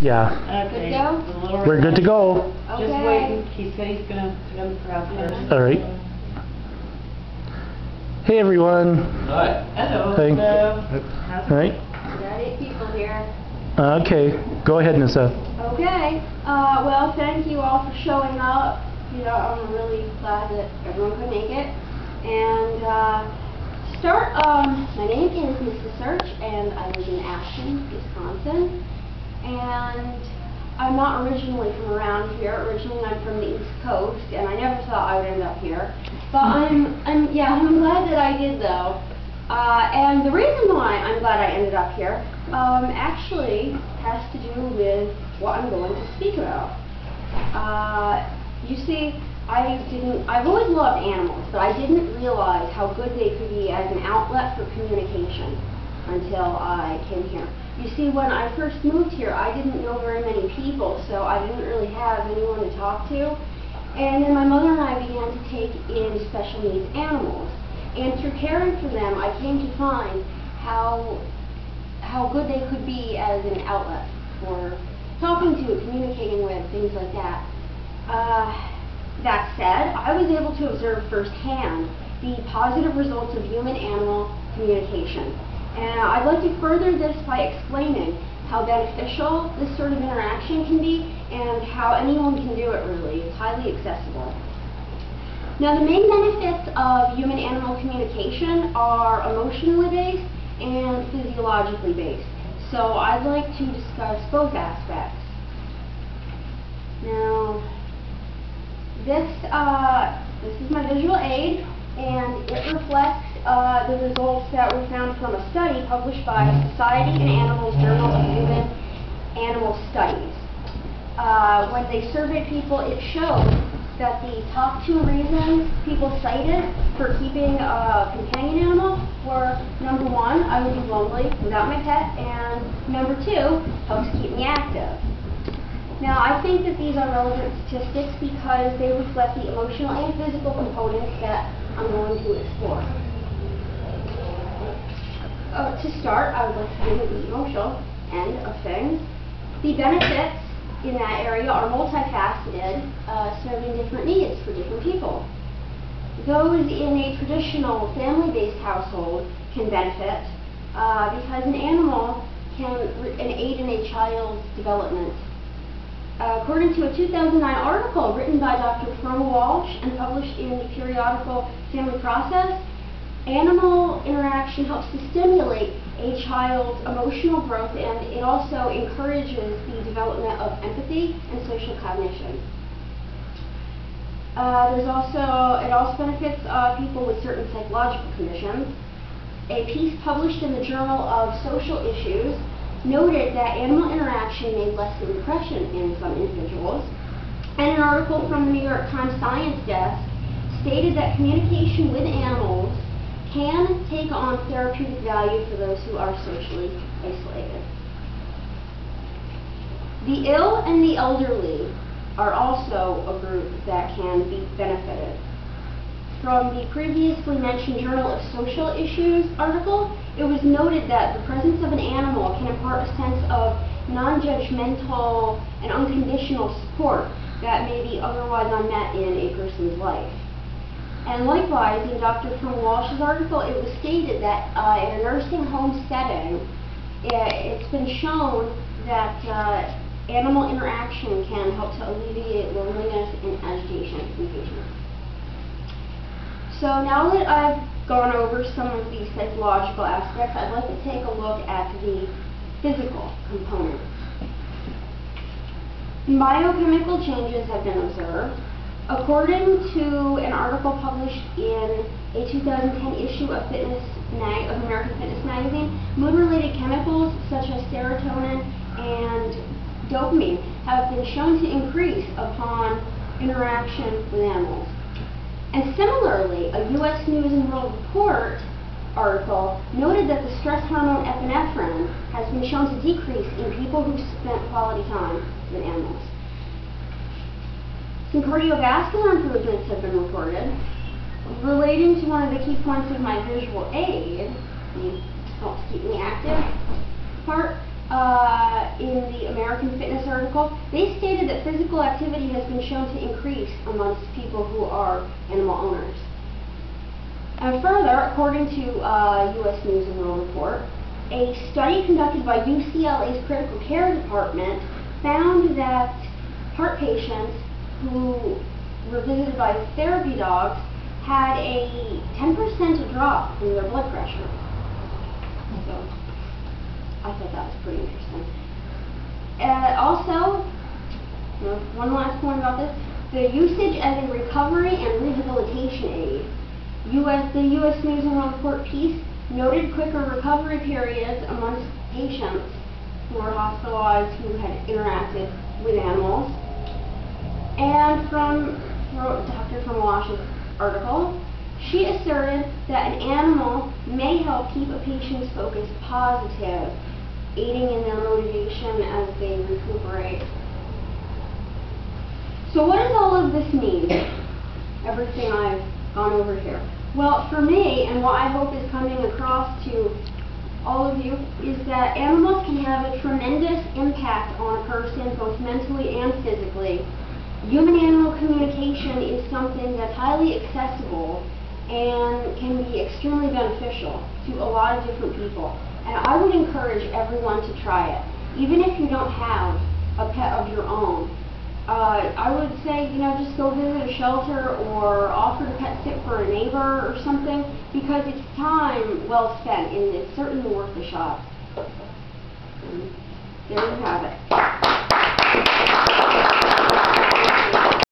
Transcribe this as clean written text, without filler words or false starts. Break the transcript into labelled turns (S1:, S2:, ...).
S1: Yeah.
S2: Okay.
S3: Good to go?
S1: We're good to go.
S3: Okay.
S2: Just waiting. He said he's gonna put on the crowd first.
S1: All right. Hey everyone.
S4: Hi.
S2: Hello.
S1: Hey.
S2: Hello.
S1: All right.
S3: We got 8 people here.
S1: Okay. Go ahead, Nissa.
S3: Okay. Well, thank you all for showing up. You know, I'm really glad that everyone could make it. And my name is Mrs. Search, and I live in Ashton, Wisconsin. And I'm not originally from around here. Originally, I'm from the East Coast, and I never thought I would end up here. But I'm glad that I did, though. And the reason why I'm glad I ended up here actually has to do with what I'm going to speak about. You see, I've always loved animals, but I didn't realize how good they could be as an outlet for communication until I came here. You see, when I first moved here, I didn't know very many people, so I didn't really have anyone to talk to. And then my mother and I began to take in special needs animals. And through caring for them, I came to find how good they could be as an outlet for talking to, communicating with, things like that. That said, I was able to observe firsthand the positive results of human-animal communication. And I'd like to further this by explaining how beneficial this sort of interaction can be and how anyone can do it, really. It's highly accessible. Now, the main benefits of human-animal communication are emotionally based and physiologically based. So I'd like to discuss both aspects. Now, this is my visual aid, and it reflects the results that were found from a study published by Society in Animals Journal of Human Animal Studies. When they surveyed people, it showed that the top 2 reasons people cited for keeping a companion animal were, number 1, I would be lonely without my pet, and number 2, helps keep me active. Now, I think that these are relevant statistics because they reflect the emotional and physical components that I'm going to explore. To start, I would like to give the emotional end of things. The benefits in that area are multifaceted, serving different needs for different people. Those in a traditional family-based household can benefit because an animal can aid in a child's development. According to a 2009 article written by Dr. Fro Walsh and published in the periodical Family Process, animal interaction helps to stimulate a child's emotional growth, and it also encourages the development of empathy and social cognition. It also benefits people with certain psychological conditions. A piece published in the Journal of Social Issues noted that animal interaction may lessen depression in some individuals, and an article from the New York Times Science Desk stated that communication with animals can take on therapeutic value for those who are socially isolated. The ill and the elderly are also a group that can be benefited. From the previously mentioned Journal of Social Issues article, it was noted that the presence of an animal can impart a sense of non-judgmental and unconditional support that may be otherwise unmet in a person's life. And likewise, in Dr. Fro Walsh's article, it was stated that in a nursing home setting, it's been shown that animal interaction can help to alleviate loneliness and agitation in patients. So now that I've gone over some of these psychological aspects, I'd like to take a look at the physical components. Biochemical changes have been observed. According to an article published in a 2010 issue of American Fitness magazine, mood-related chemicals such as serotonin and dopamine have been shown to increase upon interaction with animals. And similarly, a U.S. News and World Report article noted that the stress hormone epinephrine has been shown to decrease in people who spent quality time with animals. Some cardiovascular improvements have been reported. Relating to one of the key points of my visual aid, the helps keep me active part, in the American Fitness article, they stated that physical activity has been shown to increase amongst people who are animal owners. And further, according to U.S. News and World Report, a study conducted by UCLA's critical care department found that heart patients who were visited by therapy dogs had a 10% drop in their blood pressure. So, I thought that was pretty interesting. Also, one last point about this, the usage as a recovery and rehabilitation aid. The U.S. News and World Report piece noted quicker recovery periods amongst patients who were hospitalized who had interacted with animals. And from Dr. Wash's article, she asserted that an animal may help keep a patient's focus positive, aiding in their motivation as they recuperate. So what does all of this mean? Everything I've gone over here. Well, for me, and what I hope is coming across to all of you, is that animals can have a tremendous impact on a person, both mentally and physically. Human-animal communication is something that's highly accessible and can be extremely beneficial to a lot of different people. And I would encourage everyone to try it. Even if you don't have a pet of your own, I would say, just go visit a shelter or offer to pet sit for a neighbor or something, because it's time well spent and it's certainly worth a shot. And there you have it.